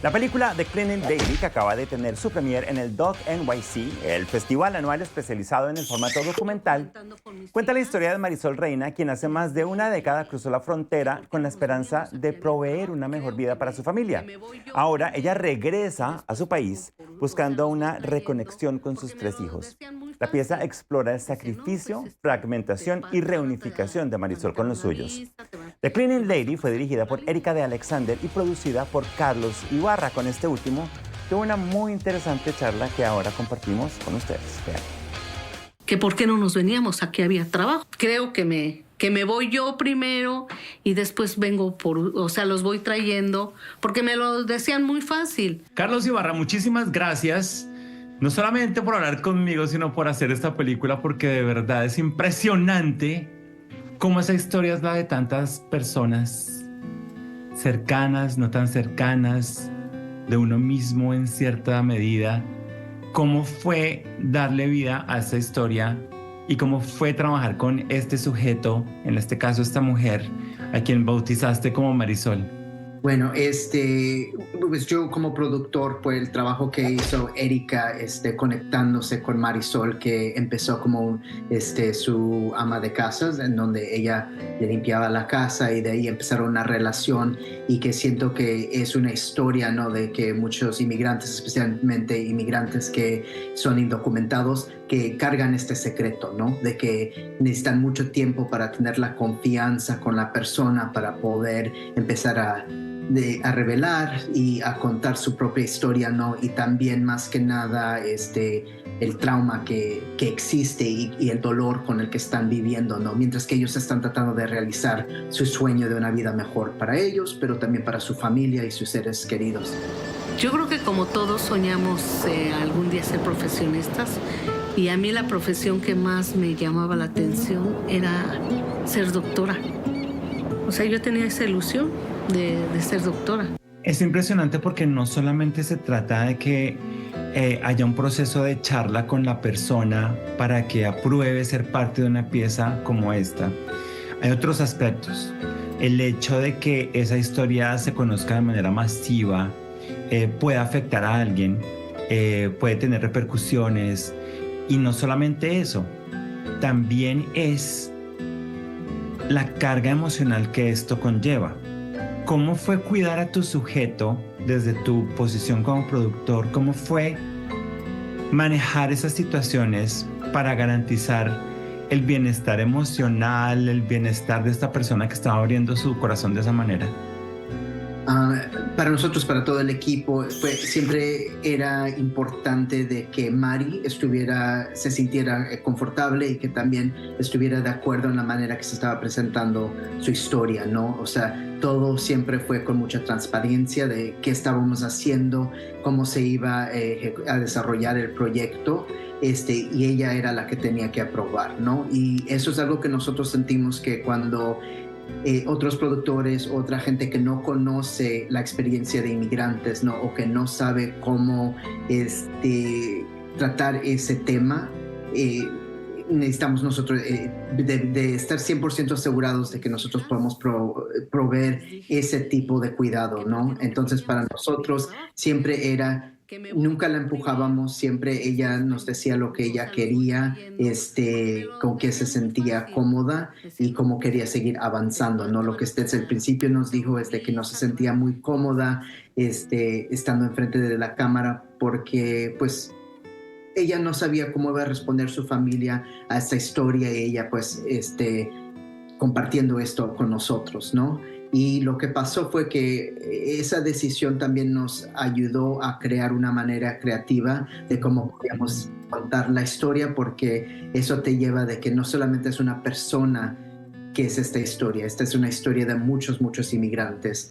La película The Cleaning Lady, que acaba de tener su premier en el Dog NYC, el festival anual especializado en el formato documental, cuenta la historia de Marisol Reina, quien hace más de una década cruzó la frontera con la esperanza de proveer una mejor vida para su familia. Ahora ella regresa a su país buscando una reconexión con sus 3 hijos. La pieza explora el sacrificio, fragmentación y reunificación de Marisol con los suyos. The Cleaning Lady fue dirigida por Erika de Alexander y producida por Carlos Ibarra. Con este último, tuvo una muy interesante charla que ahora compartimos con ustedes. Vean. Que por qué no nos veníamos, aquí había trabajo. Creo que me voy yo primero y después vengo los voy trayendo, porque me lo decían muy fácil. Carlos Ibarra, muchísimas gracias. No solamente por hablar conmigo, sino por hacer esta película, porque de verdad es impresionante cómo esa historia es la de tantas personas cercanas, no tan cercanas, de uno mismo en cierta medida. Cómo fue darle vida a esta historia y cómo fue trabajar con este sujeto, en este caso esta mujer, a quien bautizaste como Marisol. Bueno, pues yo como productor, pues el trabajo que hizo Erika, conectándose con Marisol, que empezó como su ama de casas, en donde ella le limpiaba la casa y de ahí empezaron una relación, y que siento que es una historia, ¿no? De que muchos inmigrantes, especialmente inmigrantes que son indocumentados, que cargan este secreto, ¿no? De que necesitan mucho tiempo para tener la confianza con la persona para poder empezar a revelar y a contar su propia historia, ¿no? Y también, más que nada, el trauma que existe y el dolor con el que están viviendo, ¿no? Mientras que ellos están tratando de realizar su sueño de una vida mejor para ellos, pero también para su familia y sus seres queridos. Yo creo que como todos soñamos algún día ser profesionistas, y a mí la profesión que más me llamaba la atención era ser doctora. O sea, yo tenía esa ilusión de ser doctora. Es impresionante porque no solamente se trata de que haya un proceso de charla con la persona para que apruebe ser parte de una pieza como esta. Hay otros aspectos. El hecho de que esa historia se conozca de manera masiva puede afectar a alguien, puede tener repercusiones, y no solamente eso, también es la carga emocional que esto conlleva. ¿Cómo fue cuidar a tu sujeto desde tu posición como productor? ¿Cómo fue manejar esas situaciones para garantizar el bienestar emocional, el bienestar de esta persona que estaba abriendo su corazón de esa manera? Para nosotros, para todo el equipo, siempre era importante de que Mari se sintiera confortable y que también estuviera de acuerdo en la manera que se estaba presentando su historia, ¿no? O sea, todo siempre fue con mucha transparencia de qué estábamos haciendo, cómo se iba a desarrollar el proyecto, y ella era la que tenía que aprobar, ¿no? Y eso es algo que nosotros sentimos que cuando otros productores, otra gente que no conoce la experiencia de inmigrantes, ¿no? O que no sabe cómo tratar ese tema, necesitamos nosotros de estar 100% asegurados de que nosotros podemos proveer ese tipo de cuidado, ¿no? Entonces, para nosotros siempre era, nunca la empujábamos, siempre ella nos decía lo que ella quería, con qué se sentía cómoda y cómo quería seguir avanzando, ¿no? Lo que desde el principio nos dijo es de que no se sentía muy cómoda estando enfrente de la cámara, porque pues ella no sabía cómo iba a responder su familia a esta historia, y ella pues compartiendo esto con nosotros, ¿no? Y lo que pasó fue que esa decisión también nos ayudó a crear una manera creativa de cómo podíamos contar la historia, porque eso te lleva de que no solamente es una persona que es esta es una historia de muchos, muchos inmigrantes.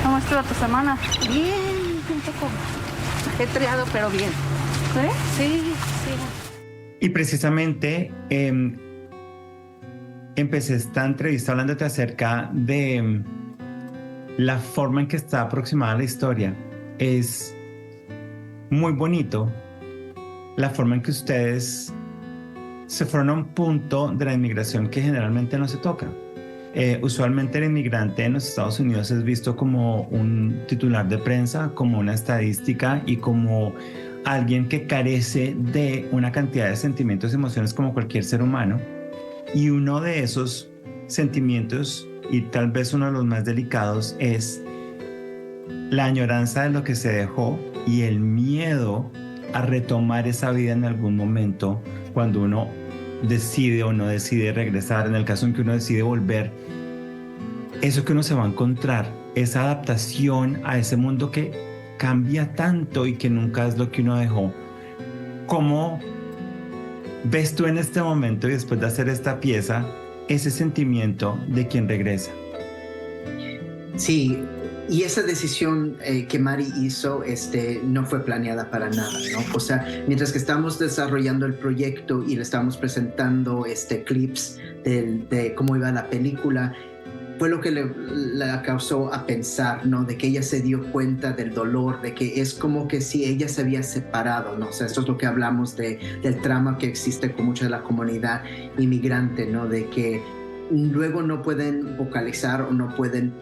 ¿Cómo estuvo tu semana? Bien, un poco ajetreado, pero bien. Sí. Y precisamente empecé esta entrevista hablándote acerca de la forma en que está aproximada la historia. Es muy bonito la forma en que ustedes se fueron a un punto de la inmigración que generalmente no se toca. Usualmente el inmigrante en los Estados Unidos es visto como un titular de prensa, como una estadística y como alguien que carece de una cantidad de sentimientos y emociones como cualquier ser humano. Y uno de esos sentimientos, y tal vez uno de los más delicados, es la añoranza de lo que se dejó y el miedo a retomar esa vida en algún momento cuando uno decide o no decide regresar. En el caso en que uno decide volver, eso que uno se va a encontrar, esa adaptación a ese mundo que cambia tanto y que nunca es lo que uno dejó. ¿Cómo ves tú en este momento y después de hacer esta pieza ese sentimiento de quien regresa? Sí, y esa decisión que Mari hizo no fue planeada para nada, ¿no? O sea, mientras que estábamos desarrollando el proyecto y le estábamos presentando clips de cómo iba la película, fue lo que la causó a pensar, ¿no? De que ella se dio cuenta del dolor, de que es como que si ella se había separado, ¿no? O sea, esto es lo que hablamos del trauma que existe con mucha de la comunidad inmigrante, ¿no? De que luego no pueden vocalizar o no pueden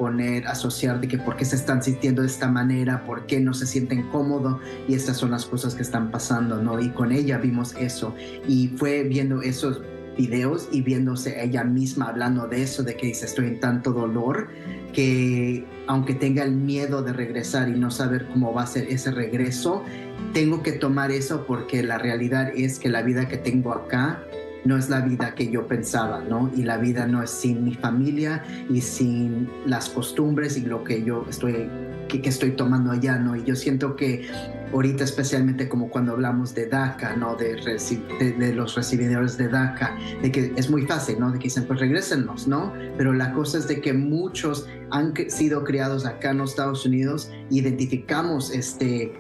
asociar de que por qué se están sintiendo de esta manera, por qué no se sienten cómodos, y estas son las cosas que están pasando, ¿no? Y con ella vimos eso, y fue viendo esos videos y viéndose ella misma hablando de eso, de que dice, estoy en tanto dolor que aunque tenga el miedo de regresar y no saber cómo va a ser ese regreso, tengo que tomar eso porque la realidad es que la vida que tengo acá no es la vida que yo pensaba, ¿no? Y la vida no es sin mi familia y sin las costumbres y lo que yo estoy tomando allá, ¿no? Y yo siento que ahorita, especialmente como cuando hablamos de DACA, ¿no? De los recibidores de DACA, de que es muy fácil, ¿no? De que dicen, pues regrésennos, ¿no? Pero la cosa es de que muchos han sido criados acá en los Estados Unidos, identificamos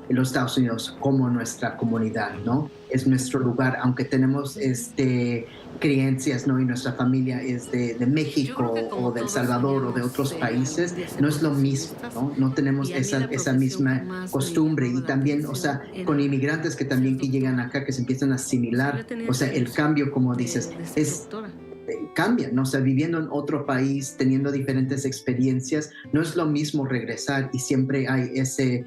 los Estados Unidos como nuestra comunidad, ¿no? Es nuestro lugar, aunque tenemos creencias, ¿no? Y nuestra familia es de México o de El Salvador o de otros países, no es lo mismo, ¿no? No tenemos esa misma costumbre. Y también, o sea, con inmigrantes que también que llegan acá, que se empiezan a asimilar, o sea, el cambio, como dices, cambia, ¿no? O sea, viviendo en otro país, teniendo diferentes experiencias, no es lo mismo regresar, y siempre hay ese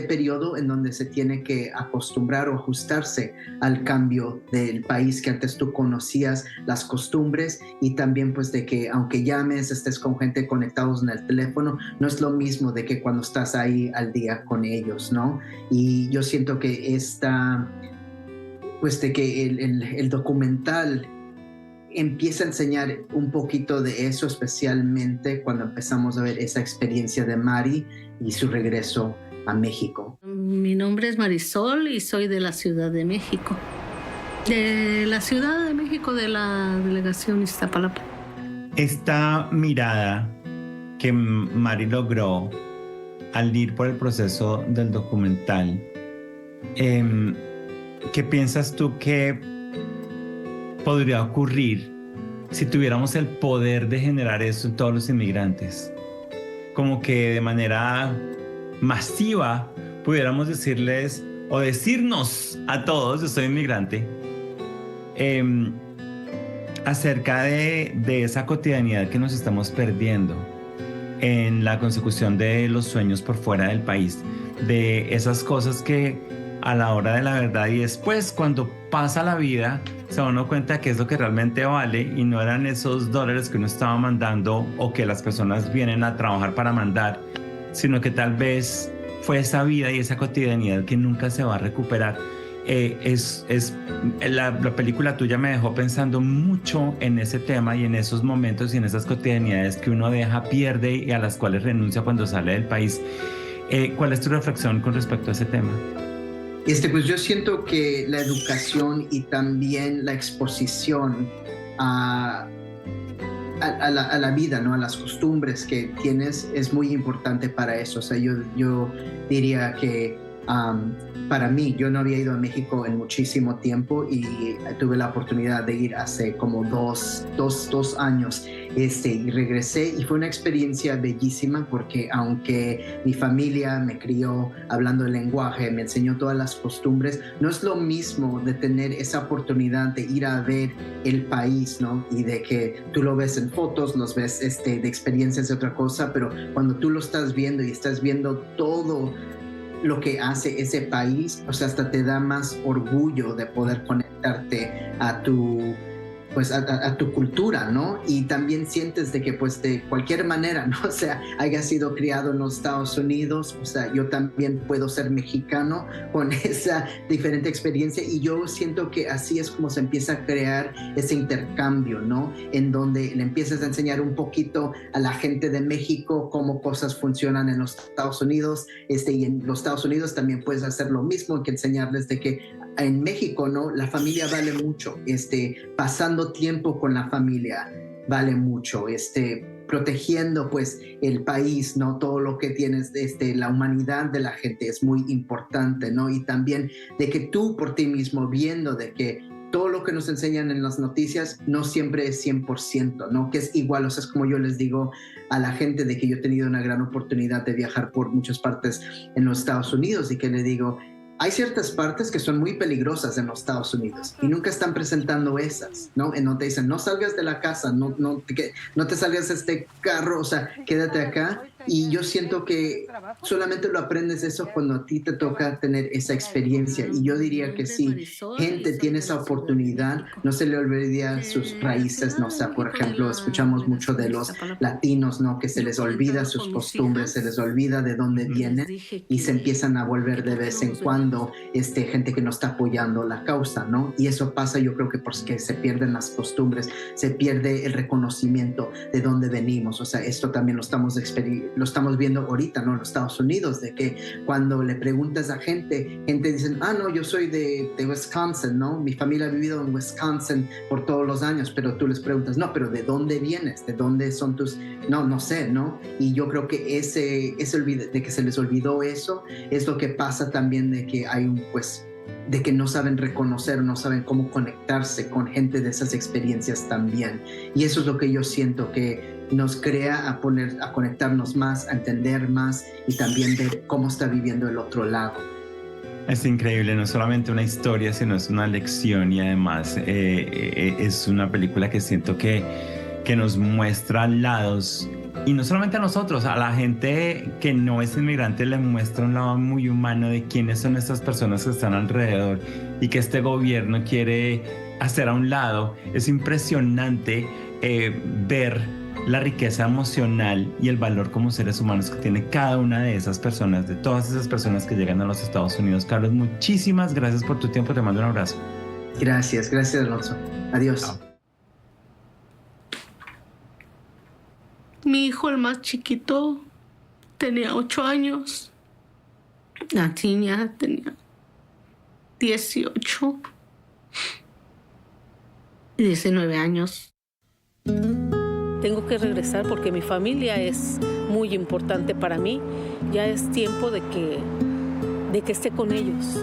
periodo en donde se tiene que acostumbrar o ajustarse al cambio del país que antes tú conocías, las costumbres, y también pues de que aunque llames, estés con gente conectados en el teléfono, no es lo mismo de que cuando estás ahí al día con ellos, ¿no? Y yo siento que pues de que el documental empieza a enseñar un poquito de eso, especialmente cuando empezamos a ver esa experiencia de Mari y su regreso a México. Mi nombre es Marisol y soy de la Ciudad de México. De la Ciudad de México, de la delegación Iztapalapa. Esta mirada que Mari logró al ir por el proceso del documental, ¿qué piensas tú que podría ocurrir si tuviéramos el poder de generar eso en todos los inmigrantes? Como que de manera masiva pudiéramos decirles o decirnos a todos, yo soy inmigrante, acerca de esa cotidianidad que nos estamos perdiendo en la consecución de los sueños por fuera del país, de esas cosas que a la hora de la verdad y después cuando pasa la vida se da uno cuenta que es lo que realmente vale y no eran esos dólares que uno estaba mandando o que las personas vienen a trabajar para mandar, sino que tal vez fue esa vida y esa cotidianidad que nunca se va a recuperar. La película tuya me dejó pensando mucho en ese tema y en esos momentos y en esas cotidianidades que uno deja, pierde y a las cuales renuncia cuando sale del país. ¿Cuál es tu reflexión con respecto a ese tema? Pues yo siento que la educación y también la exposición a la vida, ¿no? A las costumbres que tienes es muy importante para eso. O sea, yo diría que Para mí, yo no había ido a México en muchísimo tiempo y tuve la oportunidad de ir hace como dos años y regresé y fue una experiencia bellísima porque aunque mi familia me crió hablando el lenguaje, me enseñó todas las costumbres, no es lo mismo de tener esa oportunidad de ir a ver el país, ¿no? Y de que tú lo ves en fotos, los ves de experiencias de otra cosa, pero cuando tú lo estás viendo y estás viendo todo lo que hace ese país, o sea, hasta te da más orgullo de poder conectarte a tu cultura, ¿no? Y también sientes de que pues de cualquier manera, ¿no? O sea, haya sido criado en los Estados Unidos, o sea, yo también puedo ser mexicano con esa diferente experiencia y yo siento que así es como se empieza a crear ese intercambio, ¿no? En donde le empiezas a enseñar un poquito a la gente de México cómo cosas funcionan en los Estados Unidos, y en los Estados Unidos también puedes hacer lo mismo, que enseñarles de que en México, ¿no? La familia vale mucho, pasando tiempo con la familia vale mucho, protegiendo pues el país, ¿no? Todo lo que tienes, la humanidad de la gente es muy importante, ¿no? Y también de que tú por ti mismo viendo de que todo lo que nos enseñan en las noticias no siempre es 100%, ¿no? Que es igual, o sea, es como yo les digo a la gente de que yo he tenido una gran oportunidad de viajar por muchas partes en los Estados Unidos y que le digo, hay ciertas partes que son muy peligrosas en los Estados Unidos y nunca están presentando esas, ¿no? En donde dicen, no salgas de la casa, no te salgas de este carro, o sea, quédate acá. Y yo siento que solamente lo aprendes eso cuando a ti te toca tener esa experiencia. Y yo diría que si gente tiene esa oportunidad, no se le olvida sus raíces, ¿no? O sea, por ejemplo, escuchamos mucho de los latinos, ¿no? Que se les olvida sus costumbres, se les olvida de dónde vienen y se empiezan a volver de vez en cuando gente que no está apoyando la causa, ¿no? Y eso pasa, yo creo que porque se pierden las costumbres, se pierde el reconocimiento de dónde venimos. O sea, esto también lo estamos viendo ahorita, ¿no? En los Estados Unidos, de que cuando le preguntas a gente dicen, no, yo soy de Wisconsin, ¿no? Mi familia ha vivido en Wisconsin por todos los años, pero tú les preguntas, no, pero ¿de dónde vienes? ¿De dónde son tus...? No sé, ¿no? Y yo creo que de que se les olvidó eso, es lo que pasa también de que hay de que no saben reconocer, no saben cómo conectarse con gente de esas experiencias también. Y eso es lo que yo siento que nos crea a conectarnos más, a entender más y también ver cómo está viviendo el otro lado. Es increíble, no solamente una historia, sino es una lección y además es una película que siento que nos muestra lados, y no solamente a nosotros, a la gente que no es inmigrante le muestra un lado muy humano de quiénes son estas personas que están alrededor y que este gobierno quiere hacer a un lado. Es impresionante ver la riqueza emocional y el valor como seres humanos que tiene cada una de esas personas, de todas esas personas que llegan a los Estados Unidos. Carlos, muchísimas gracias por tu tiempo, te mando un abrazo. Gracias, Alonso. Adiós. Chao. Mi hijo, el más chiquito, tenía 8 años. La niña tenía 18 y 19 años. Tengo que regresar porque mi familia es muy importante para mí. Ya es tiempo de que esté con ellos.